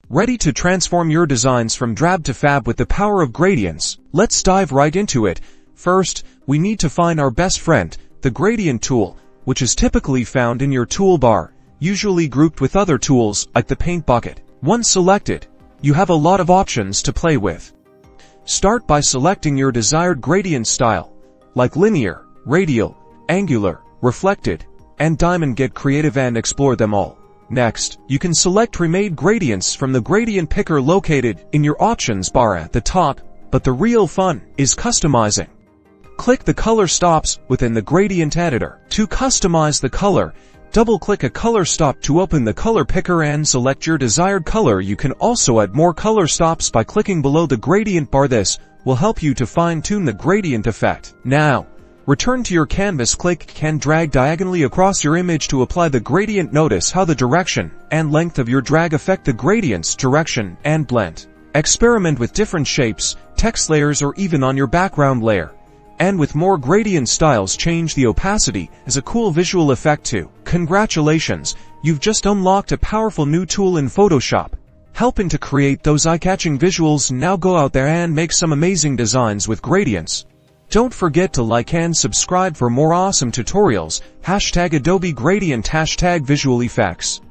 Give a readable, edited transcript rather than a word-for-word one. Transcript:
Ready to transform your designs from drab to fab with the power of gradients? Let's dive right into it. First, we need to find our best friend, the gradient tool, which is typically found in your toolbar, usually grouped with other tools like the paint bucket. Once selected, you have a lot of options to play with. Start by selecting your desired gradient style, like linear, radial, angular, reflected, and diamond. Get creative and explore them all. Next, you can select pre-made gradients from the gradient picker located in your options bar at the top, but the real fun is customizing. Click the color stops within the gradient editor. To customize the color, double-click a color stop to open the color picker and select your desired color. You can also add more color stops by clicking below the gradient bar. This will help you to fine-tune the gradient effect. Now, return to your canvas. Click and drag diagonally across your image to apply the gradient. Notice how the direction and length of your drag affect the gradient's direction and blend. Experiment with different shapes, text layers, or even on your background layer. And with more gradient styles, change the opacity as a cool visual effect too. Congratulations, you've just unlocked a powerful new tool in Photoshop, helping to create those eye-catching visuals. Now go out there and make some amazing designs with gradients. Don't forget to like and subscribe for more awesome tutorials. #Adobe Gradient #Visual Effects.